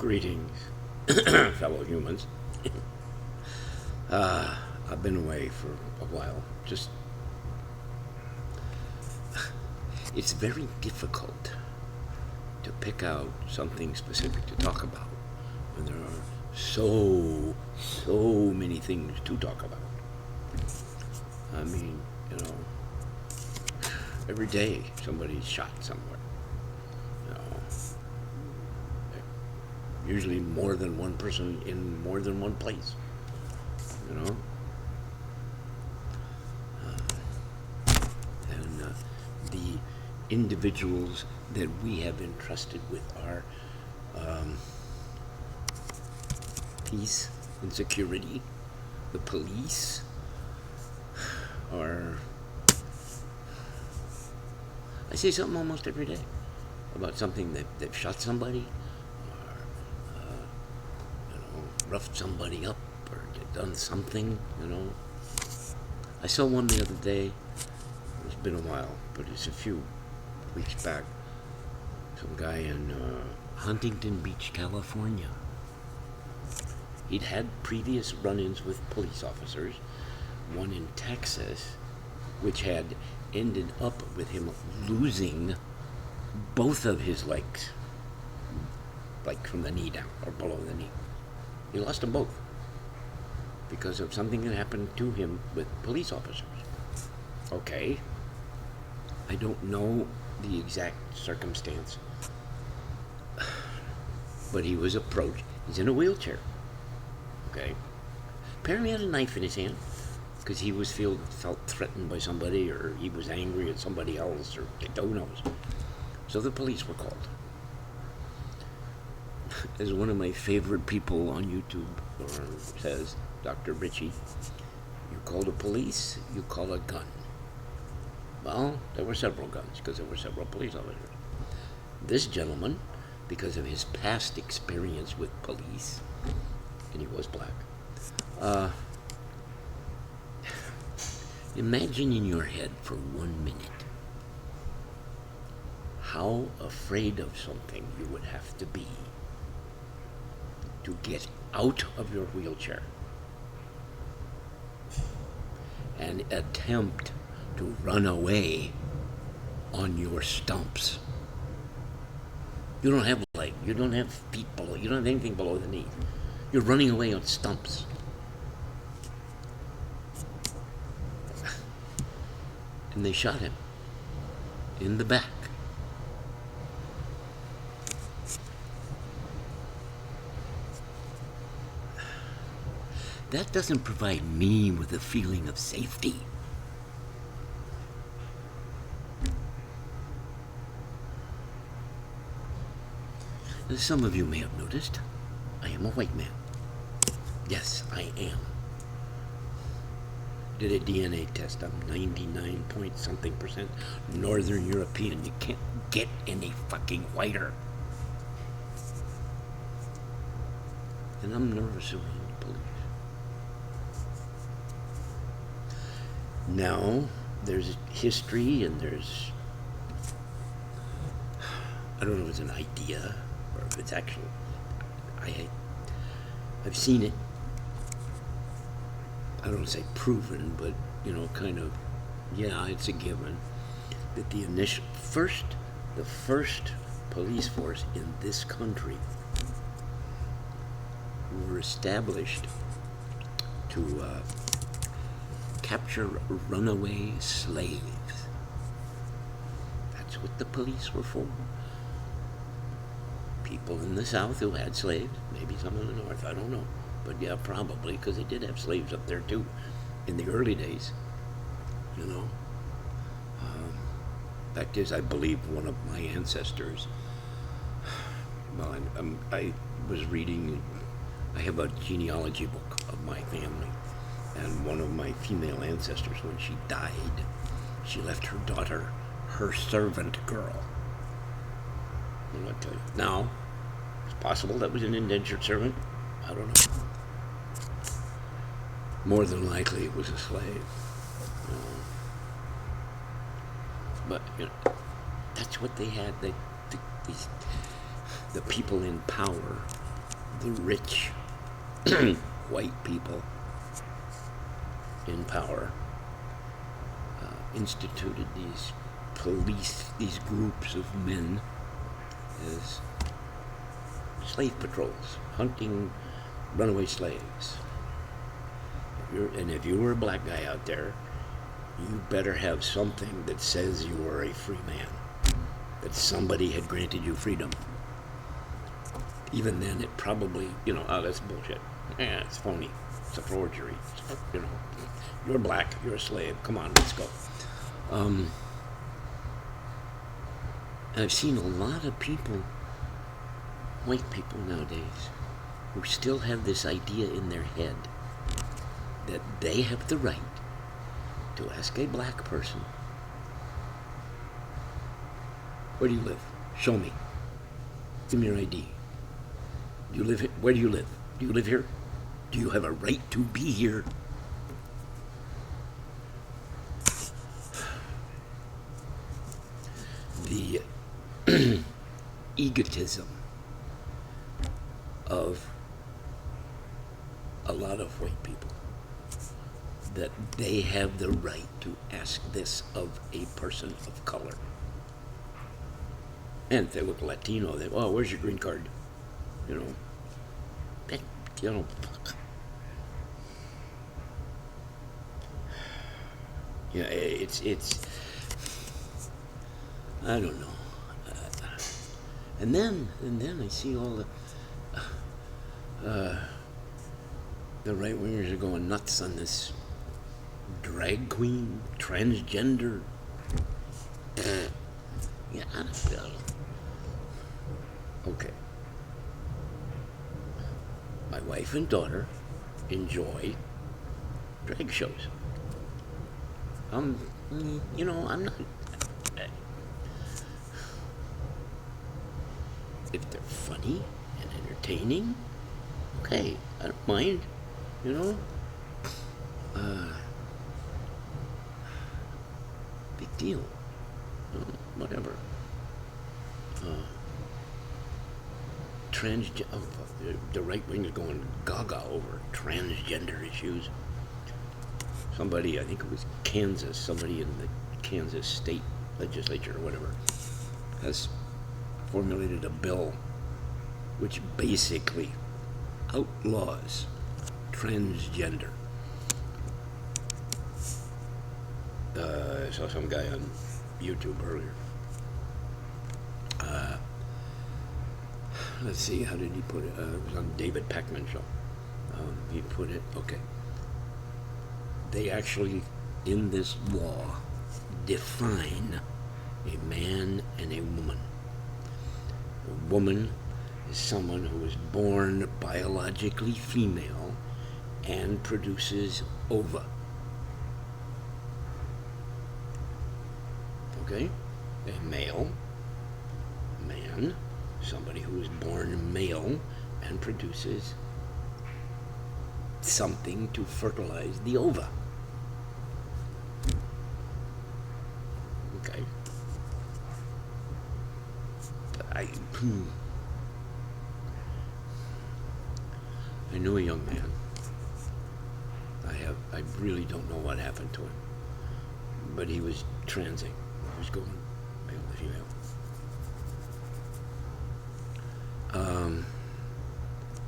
Greetings, fellow humans. I've been away for a while. It's very difficult to pick out something specific to talk about when there are so many things to talk about. I mean, every day somebody's shot somewhere. Usually more than one person in more than one place. And the individuals that we have entrusted with our peace and security, the police, are. I say something almost every day about something that they've shot somebody, roughed somebody up, or done something. I saw one the other day. It's been a while, but it's a few weeks back. Some guy in Huntington Beach, California. He'd had previous run-ins with police officers. One in Texas, which had ended up with him losing both of his legs, like from the knee down or below the knee. He lost them both because of something that happened to him with police officers. Okay. I don't know the exact circumstance, but he was approached. He's in a wheelchair. Okay. Apparently he had a knife in his hand because he was felt threatened by somebody, or he was angry at somebody else, or who knows. So the police were called. As one of my favorite people on YouTube says, Dr. Richie, you call the police, you call a gun. Well, there were several guns because there were several police officers. This gentleman, because of his past experience with police, and he was black, imagine in your head for 1 minute how afraid of something you would have to be to get out of your wheelchair and attempt to run away on your stumps. You don't have legs, you don't have feet below, you don't have anything below the knee. You're running away on stumps. And they shot him in the back. That doesn't provide me with a feeling of safety. As some of you may have noticed, I am a white man. Yes, I am. Did a DNA test. I'm 99 point something percent Northern European. You can't get any fucking whiter. And I'm nervous around the police. Now, there's history and there's, I don't know if it's an idea or if it's actual. I've seen it. I don't want to say proven, but, kind of, yeah, it's a given that the first police force in this country were established to capture runaway slaves. That's what the police were for. People in the South who had slaves, maybe some in the North, I don't know. But yeah, probably, because they did have slaves up there too in the early days. Fact is, I believe one of my ancestors, well, I was reading, I have a genealogy book of my family, and one of my female ancestors, when she died, she left her daughter, her servant girl. And I'll tell you, now, it's possible that was an indentured servant. I don't know. More than likely it was a slave. But, that's what they had. The people in power the rich white people in power instituted these groups of men as slave patrols, hunting runaway slaves. If you were a black guy out there, you better have something that says you are a free man, that somebody had granted you freedom. Even then, it probably, oh, that's bullshit. Yeah, it's phony. It's a forgery. You're black, you're a slave. Come on, let's go. I've seen a lot of people, white people nowadays, who still have this idea in their head that they have the right to ask a black person, where do you live? Show me. Give me your ID. Do you live here? Where do you live? Do you live here? Do you have a right to be here? The egotism of a lot of white people, that they have the right to ask this of a person of color. And if they look Latino, they, oh, where's your green card? Fuck. Yeah, it's I don't know. And then I see all the right wingers are going nuts on this drag queen, transgender. Yeah, I don't know. Okay. My wife and daughter enjoy drag shows. I'm not. If they're funny and entertaining, okay, I don't mind. Big deal. Whatever. The right wing is going gaga over transgender issues. Somebody, I think it was Kansas, somebody in the Kansas state legislature or whatever, has formulated a bill which basically outlaws transgender. I saw some guy on YouTube earlier. Let's see, how did he put it? It was on David Pakman show. He put it, okay. They actually, in this law, define a man and a woman. A woman is someone who is born biologically female and produces ova. Okay? A male, man, somebody who is born male and produces something to fertilize the ova. Okay. I knew a young man. I really don't know what happened to him, but he was transing. He was going male to female.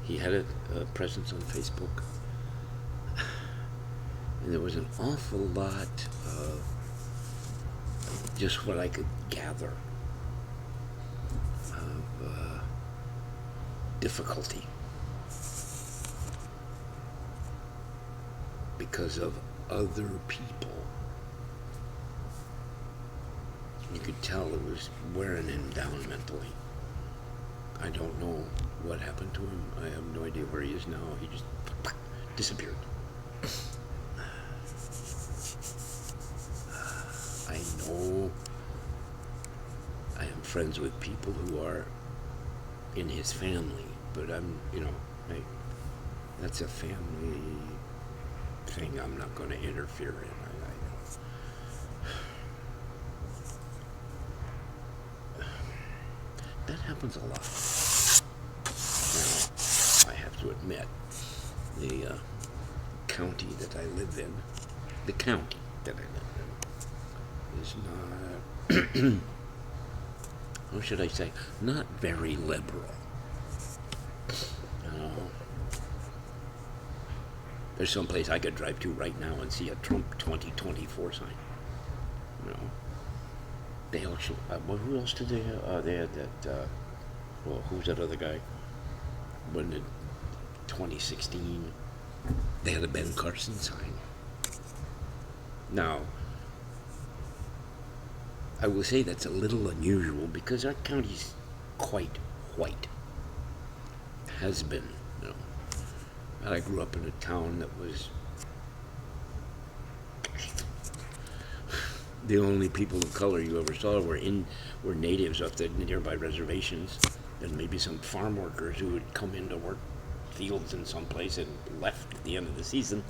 He had a presence on Facebook, and there was an awful lot of just what I could gather of difficulty because of other people. You could tell it was wearing him down mentally. I don't know what happened to him. I have no idea where he is now. He just disappeared. I know I am friends with people who are in his family, but hey, that's a family thing I'm not going to interfere in. That happens a lot. Now, admit the county that I live in, the county that I live in, is not, how should I say, not very liberal. You know, there's some place I could drive to right now and see a Trump 2024 sign. You know, they also, who else did they have? They had that, well, who's that other guy? When in 2016, they had a Ben Carson sign. Now, I will say that's a little unusual because our county's quite white. Has been, you know. I grew up in a town that was the only people of color you ever saw were natives off the nearby reservations, and maybe some farm workers who would come in to work fields in some place and left at the end of the season.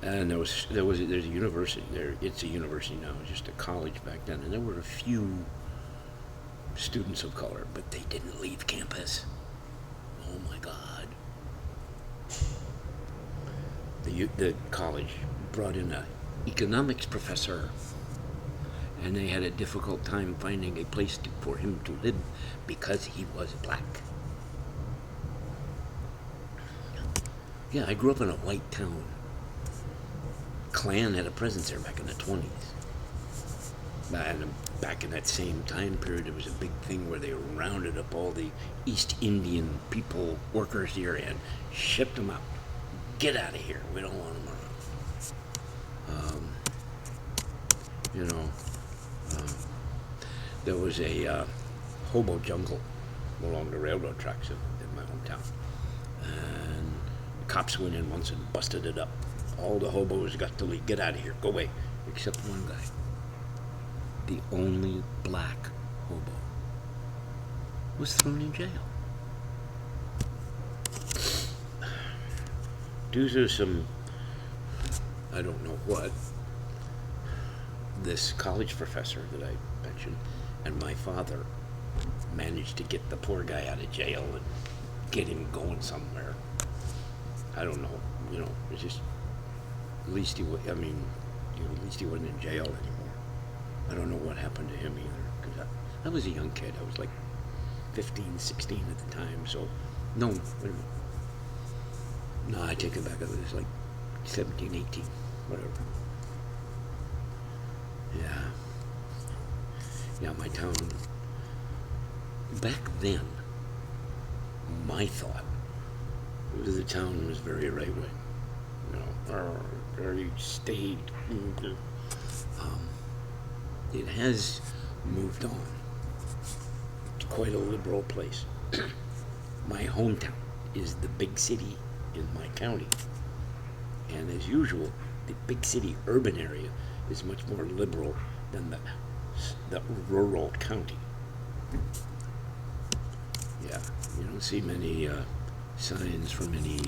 And there's a university there. It's a university now. It was just a college back then, and there were a few students of color, but they didn't leave campus. Oh my God. The college brought in a economics professor, and they had a difficult time finding a place for him to live because he was black. Yeah, I grew up in a white town. Klan had a presence there back in the 20s. And back in that same time period, there was a big thing where they rounded up all the East Indian people, workers here, and shipped them out. Get out of here. We don't want them around. You know, there was a hobo jungle along the railroad tracks in my hometown. And the cops went in once and busted it up. All the hobos got to leave. Get out of here. Go away. Except one guy. The only black hobo was thrown in jail. Due to some, I don't know what, this college professor that I mentioned and my father managed to get the poor guy out of jail and get him going somewhere. I don't know, you know, it's just, at least he wasn't in jail anymore. I don't know what happened to him either, because I was a young kid. I was like 15, 16 at the time, so, no, wait a minute. No, I take it back. I was like 17, 18, whatever. Yeah, my town, back then, my thought was the town was very right-wing. You know, very state. It has moved on. It's quite a liberal place. My hometown is the big city in my county. And as usual, the big city urban area is much more liberal than the rural county. Yeah, you don't see many signs from any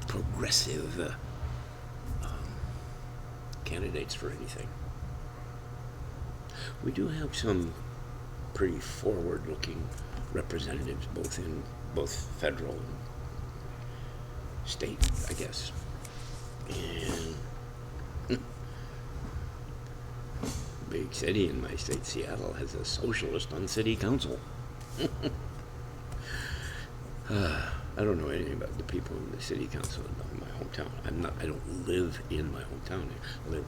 progressive candidates for anything. We do have some pretty forward-looking representatives, both federal and state, I guess. And big city in my state, Seattle, has a socialist on city council. I don't know anything about the people in the city council in my hometown. I don't live in my hometown. I live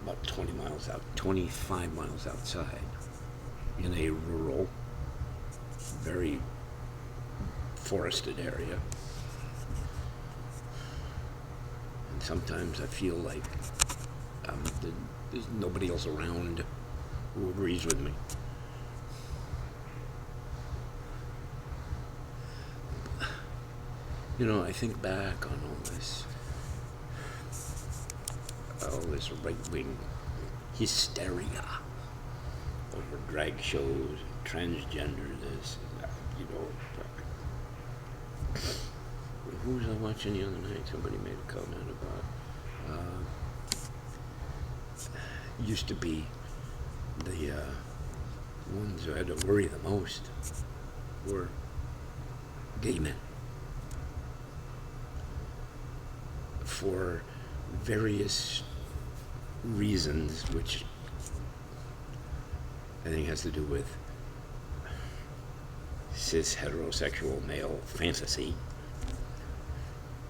about 25 miles outside, in a rural, very forested area. And sometimes I feel like there's nobody else around who agrees with me. You know, I think back on all this right-wing hysteria over drag shows, transgender this, and that, you know. Who was I watching the other night? Somebody made a comment about, used to be the ones who had to worry the most were gay men. for various reasons, which I think has to do with cis heterosexual male fantasy.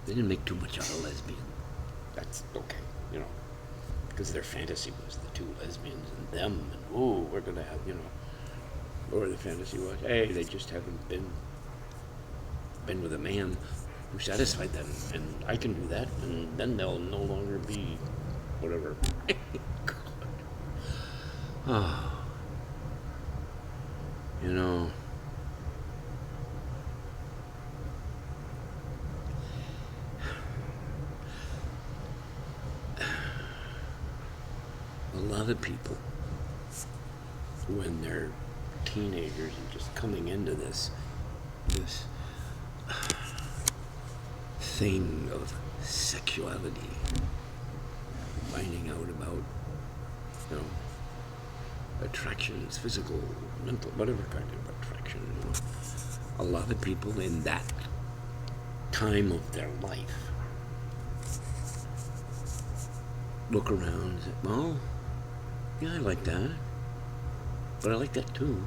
They didn't make too much out of lesbian. That's okay, you know, because their fantasy was the two lesbians and them, and oh, we're gonna have, you know, or the fantasy was, hey, they just haven't been with a man who satisfied them, and I can do that, and then they'll no longer be whatever. Oh, you know. A lot of people, when they're teenagers and just coming into this thing of sexuality, finding out about, you know, attractions, physical, mental, whatever kind of attraction, you know. A lot of people in that time of their life look around and say, well, yeah, I like that, but I like that too.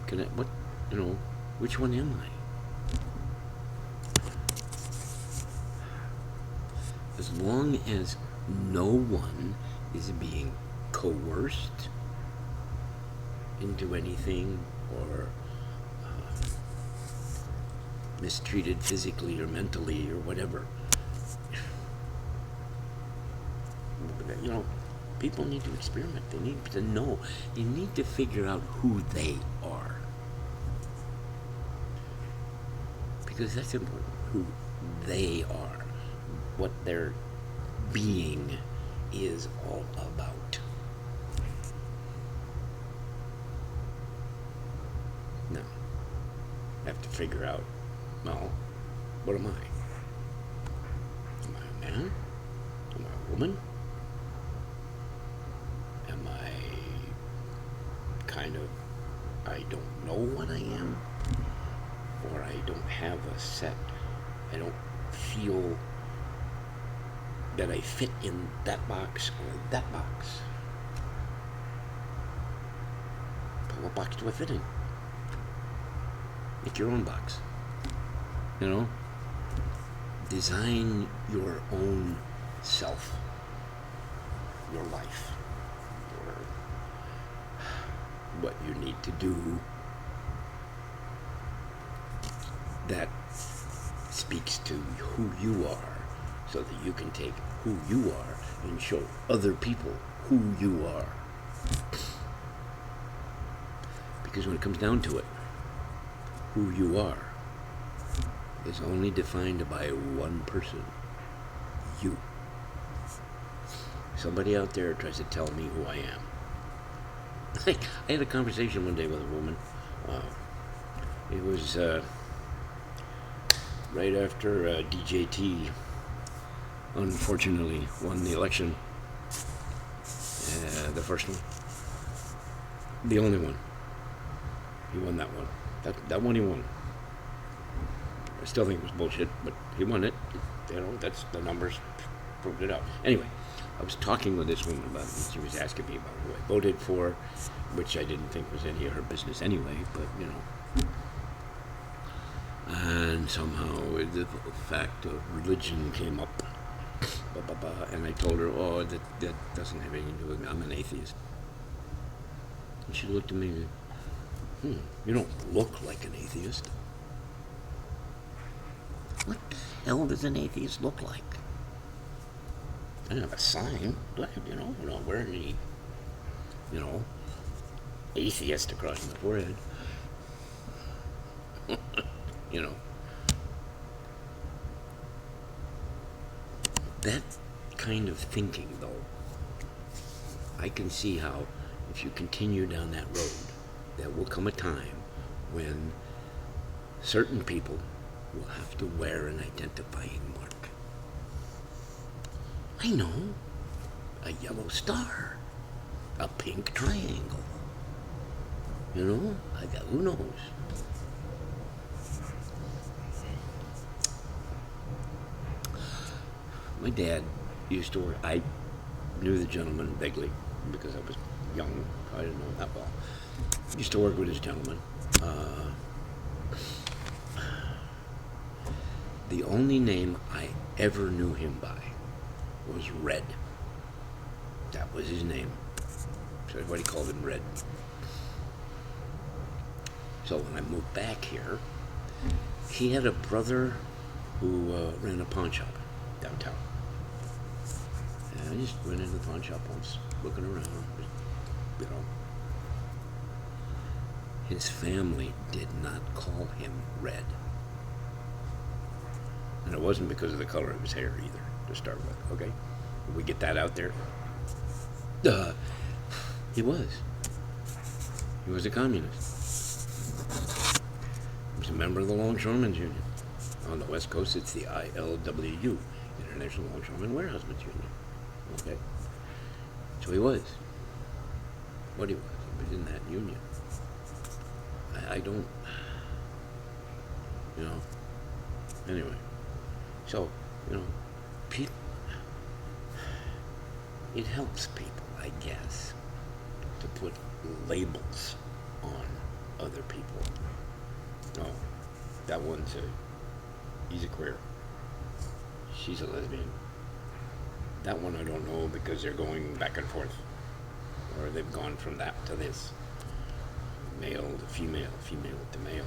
Can I, what, you know, which one am I? As long as no one is being coerced into anything or mistreated physically or mentally or whatever, you know, people need to experiment. They need to know. They need to figure out who they are. Because that's important. Who they are. What their being is all about. Now, I have to figure out, well, what am I? Am I a man? Am I a woman? Am I kind of, I don't know what I am? Or I don't have a set, I don't feel that I fit in that box or that box. What box do I fit in? Make your own box. You know? Design your own self. Your life. What you need to do that speaks to who you are, so that you can take who you are and show other people who you are. Because when it comes down to it, who you are is only defined by one person. You. Somebody out there tries to tell me who I am. I had a conversation one day with a woman. It was right after DJT unfortunately won the election. The first one. The only one. He won that one. That one he won. I still think it was bullshit, but he won it. You know, that's the numbers proved it out. Anyway, I was talking with this woman about it, and she was asking me about who I voted for, which I didn't think was any of her business anyway, but, you know. And somehow the fact of religion came up, and I told her, oh, that doesn't have anything to do with me. I'm an atheist. And she looked at me and said, you don't look like an atheist. What the hell does an atheist look like? I don't have a sign, you know, I don't wear any, you know, atheist across my forehead. You know. That kind of thinking, though, I can see how, if you continue down that road, there will come a time when certain people will have to wear an identifying mark. I know. A yellow star. A pink triangle. You know? Who knows? My dad used to work. I knew the gentleman vaguely because I was young. I didn't know him that well. Used to work with this gentleman. Uh, the only name I ever knew him by was Red. That was his name. So everybody called him Red. So when I moved back here, he had a brother who ran a pawn shop downtown. And I just went into the pawn shop once, looking around, you know. His family did not call him Red. And it wasn't because of the color of his hair either, to start with, okay? We get that out there. He was. He was a communist. He was a member of the Longshoremen's Union. On the West Coast, it's the ILWU, International Longshoremen Warehousemen's Union. Okay? So he was. What he was in that union. I don't, you know, anyway. So, you know, people, it helps people, I guess, to put labels on other people. No, that one's he's a queer. She's a lesbian. That one I don't know because they're going back and forth. Or they've gone from that to this. Male to female, female to male.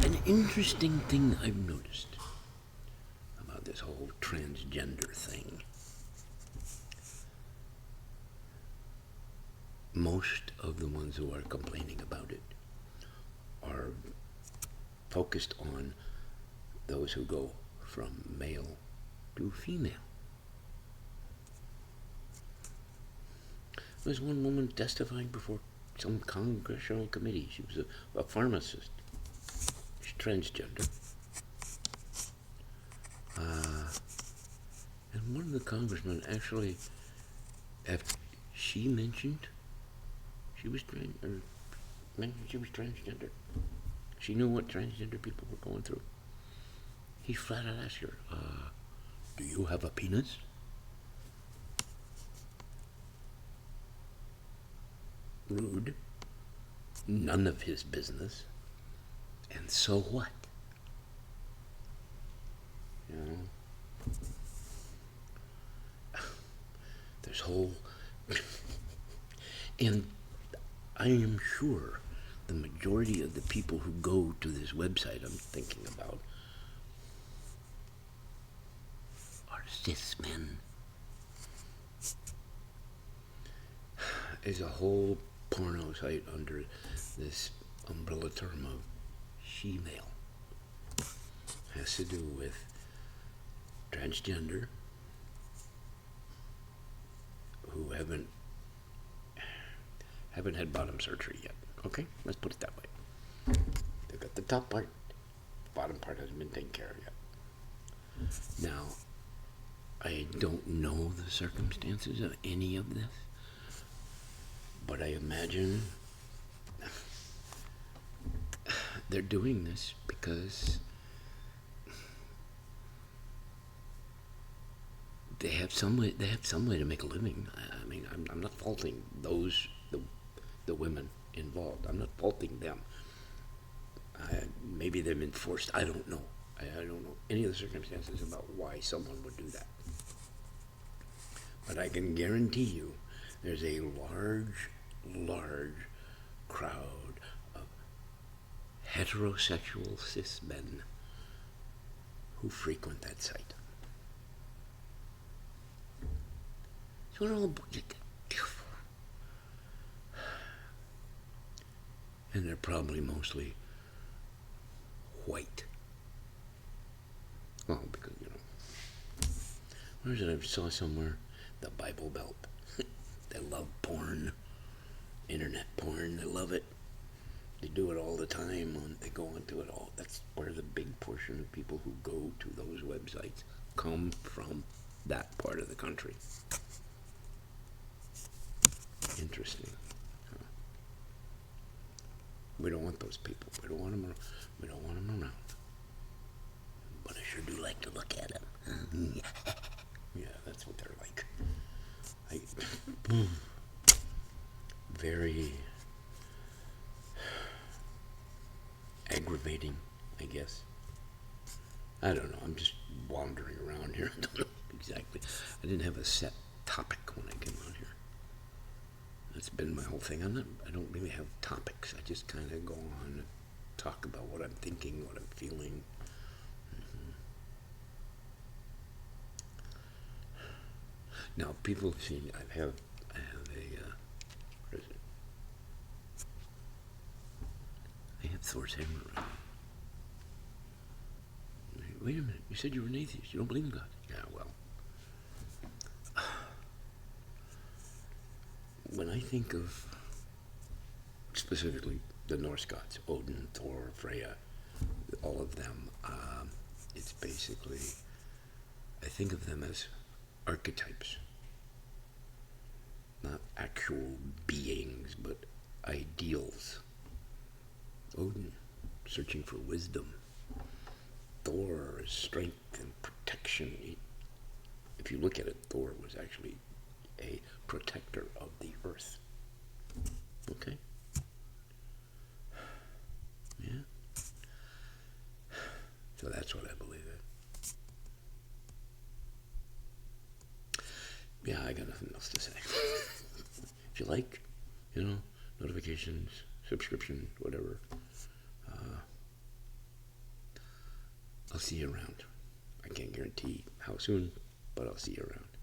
An interesting thing I've noticed about this whole transgender thing. Most of the ones who are complaining about it are focused on those who go from male to female. There was one woman testifying before some congressional committee. She was a pharmacist. She's transgender. And one of the congressmen actually, after she mentioned she was transgender, she knew what transgender people were going through. He flat out asked her, do you have a penis? Rude. None of his business. And so what? You know? There's whole... And I am sure the majority of the people who go to this website I'm thinking about are cis men. There's a whole porno site under this umbrella term of she-male. Has to do with transgender who haven't had bottom surgery yet. Okay, let's put it that way. They've got the top part, the bottom part hasn't been taken care of yet. Now, I don't know the circumstances of any of this, but I imagine they're doing this because they have some way to make a living. I mean, I'm not faulting the women involved. I'm not faulting them. Maybe they've been forced. I don't know. I don't know any of the circumstances about why someone would do that. But I can guarantee you there's a large crowd of heterosexual cis men who frequent that site. So we're all and they're probably mostly white. Well, because, you know, where is it? I saw somewhere the Bible Belt. They love porn, internet porn. They love it. They do it all the time. They go into it all. That's where the big portion of people who go to those websites come from, that part of the country. Interesting. We don't want those people. We don't want them. We don't want them around. But I sure do like to look at them. Yeah, that's what they're like. Very aggravating, I guess. I don't know. I'm just wandering around here. I don't know exactly. I didn't have a set topic when I came out here. That's been my whole thing. I don't really have topics. I just kind of go on and talk about what I'm thinking, what I'm feeling. Now, people see I have a what is it? I have Thor's hammer around. Wait a minute. You said you were an atheist. You don't believe in God. Yeah, well. When I think of specifically the Norse gods, Odin, Thor, Freya, all of them, it's basically, I think of them as archetypes. Not actual beings, but ideals. Odin, searching for wisdom. Thor is strength and protection. If you look at it, Thor was actually a protector of the earth. Okay? Yeah? So that's what I believe in. Yeah, I got nothing else to say. If you like, notifications, subscription, whatever, I'll see you around. I can't guarantee how soon, but I'll see you around.